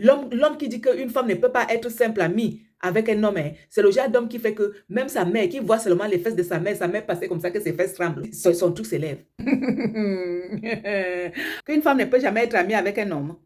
L'homme qui dit qu'une femme ne peut pas être simple amie avec un homme, hein, c'est le genre d'homme qui fait que même sa mère, qui voit seulement les fesses de sa mère passer comme ça, que ses fesses tremblent, son truc s'élève. Qu'une femme ne peut jamais être amie avec un homme.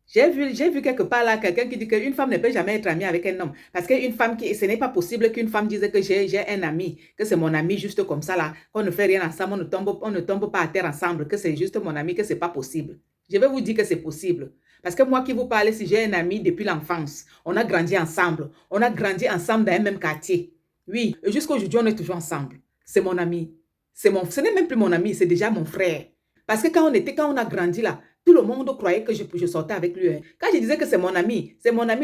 J'ai vu quelque part là quelqu'un qui dit qu'une femme ne peut jamais être amie avec un homme. Parce qu'une femme ce n'est pas possible qu'une femme dise que j'ai un ami, que c'est mon ami juste comme ça là, qu'on ne fait rien ensemble, on ne tombe pas à terre ensemble, que c'est juste mon ami, que c'est pas possible. Je vais vous dire que c'est possible. Parce que moi qui vous parle, si j'ai un ami depuis l'enfance, on a grandi ensemble dans un même quartier. Oui, et jusqu'à aujourd'hui, on est toujours ensemble. C'est mon ami. Ce n'est même plus mon ami, c'est déjà mon frère. Parce que quand on a grandi là, tout le monde croyait que je sortais avec lui. Hein. Quand je disais que c'est mon ami,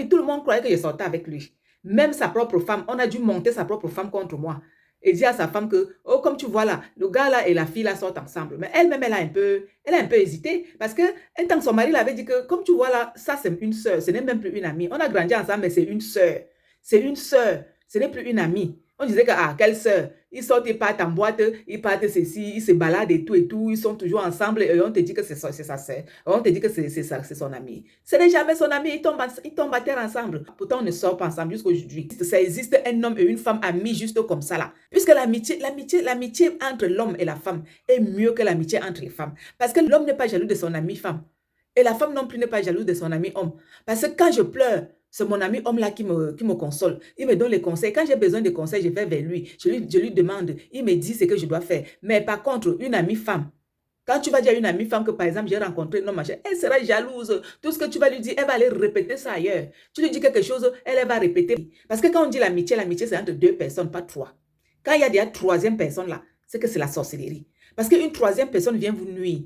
tout le monde croyait que je sortais avec lui. Même sa propre femme, on a dû monter sa propre femme contre moi. Et dire à sa femme que, oh, comme tu vois là, le gars là et la fille là sortent ensemble. Mais elle-même, elle a un peu hésité. Parce que, un temps, son mari l'avait dit que, comme tu vois là, ça c'est une sœur, ce n'est même plus une amie. On a grandi ensemble, mais c'est une sœur. C'est une sœur, ce n'est plus une amie. On disait que, ah, quelle sœur? Ils sortent, ils partent en boîte, ils partent ceci, ils se baladent et tout, ils sont toujours ensemble et on te dit que c'est sa sœur. On te dit que c'est son ami. Ce n'est jamais son ami, ils tombent à terre ensemble. Pourtant, on ne sort pas ensemble jusqu'aujourd'hui. Ça existe un homme et une femme amis juste comme ça là. Puisque l'amitié entre l'homme et la femme est mieux que l'amitié entre les femmes. Parce que l'homme n'est pas jaloux de son ami femme. Et la femme non plus n'est pas jalouse de son ami homme. Parce que quand je pleure, c'est mon ami homme là qui me console. Il me donne les conseils. Quand j'ai besoin de conseils, je vais vers lui. Je lui demande. Il me dit ce que je dois faire. Mais par contre, une amie femme, quand tu vas dire à une amie femme que par exemple, j'ai rencontré un homme machin, elle sera jalouse. Tout ce que tu vas lui dire, elle va aller répéter ça ailleurs. Tu lui dis quelque chose, elle va répéter. Parce que quand on dit l'amitié c'est entre deux personnes, pas trois. Quand il y a déjà troisième personne là, c'est que c'est la sorcellerie. Parce qu'une troisième personne vient vous nuire.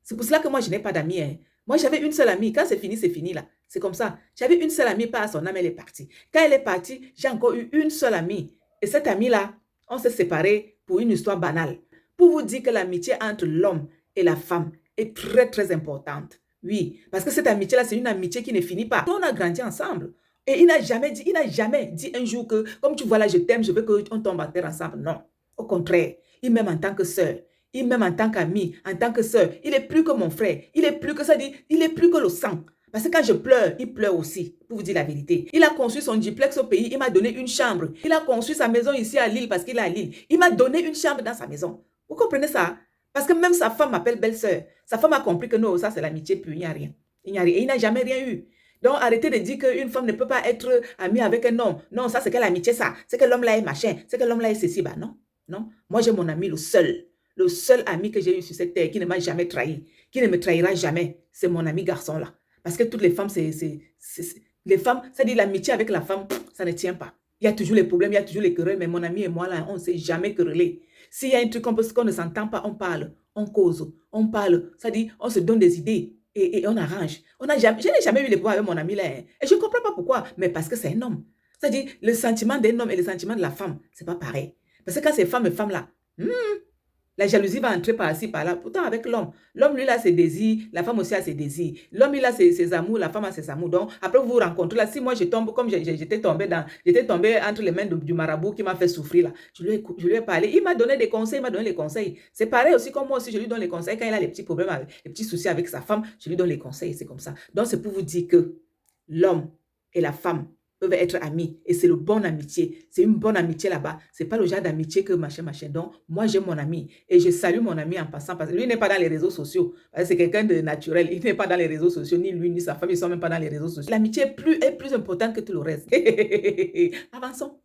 C'est pour cela que moi, je n'ai pas d'amis. Hein. Moi, j'avais une seule amie. Quand c'est fini là. C'est comme ça. J'avais une seule amie, pas à son âme, elle est partie. Quand elle est partie, j'ai encore eu une seule amie. Et cette amie-là, on s'est séparés pour une histoire banale. Pour vous dire que l'amitié entre l'homme et la femme est très, très importante. Oui, parce que cette amitié-là, c'est une amitié qui ne finit pas. On a grandi ensemble. Et il n'a jamais dit un jour que, comme tu vois là, je t'aime, je veux qu'on tombe à terre ensemble. Non. Au contraire, il m'aime en tant que sœur. Il m'aime en tant qu'ami, en tant que sœur. Il est plus que mon frère. Il est plus que ça dit, il est plus que le sang. Parce que quand je pleure, il pleure aussi, pour vous dire la vérité. Il a construit son duplex au pays, il m'a donné une chambre. Il a construit sa maison ici à Lille parce qu'il est à Lille. Il m'a donné une chambre dans sa maison. Vous comprenez ça? Parce que même sa femme m'appelle belle-sœur. Sa femme a compris que non, ça c'est l'amitié pure, il n'y a rien. Il n'y a rien. Et il n'a jamais rien eu. Donc arrêtez de dire qu'une femme ne peut pas être amie avec un homme. Non, ça c'est que l'amitié, ça. C'est que l'homme là est machin. C'est que l'homme là est ceci. Bah non, non. Moi j'ai mon ami le seul ami que j'ai eu sur cette terre qui ne m'a jamais trahi, qui ne me trahira jamais, c'est mon ami garçon là. Parce que toutes les femmes, les femmes, ça dit l'amitié avec la femme, ça ne tient pas. Il y a toujours les problèmes, il y a toujours les querelles, mais mon ami et moi là, on ne s'est jamais querellé. S'il y a un truc qu'on ne s'entend pas, on parle, on cause, on parle, ça dit, on se donne des idées et on arrange. Je n'ai jamais eu les problèmes avec mon ami là. Hein. Et je ne comprends pas pourquoi, mais parce que c'est un homme. C'est-à-dire, le sentiment d'un homme et le sentiment de la femme, c'est pas pareil. Parce que quand c'est femme et femme là, la jalousie va entrer par-ci, par-là. Pourtant, avec l'homme, lui, il a ses désirs, la femme aussi a ses désirs. L'homme, il a ses amours, la femme a ses amours. Donc, après, vous vous rencontrez là. Si moi, je tombe, comme j'étais tombée entre les mains du marabout qui m'a fait souffrir là. Je lui ai parlé. Il m'a donné des conseils, il m'a donné les conseils. C'est pareil aussi comme moi aussi, je lui donne les conseils. Quand il a les petits problèmes, les petits soucis avec sa femme, je lui donne les conseils. C'est comme ça. Donc, c'est pour vous dire que l'homme et la femme peuvent être amis. Et c'est le bon amitié. C'est une bonne amitié là-bas. C'est pas le genre d'amitié que machin. Donc, moi, j'ai mon ami. Et je salue mon ami en passant. Parce que lui n'est pas dans les réseaux sociaux. C'est quelqu'un de naturel. Il n'est pas dans les réseaux sociaux. Ni lui, ni sa femme. Ils ne sont même pas dans les réseaux sociaux. L'amitié est plus importante que tout le reste. Avançons.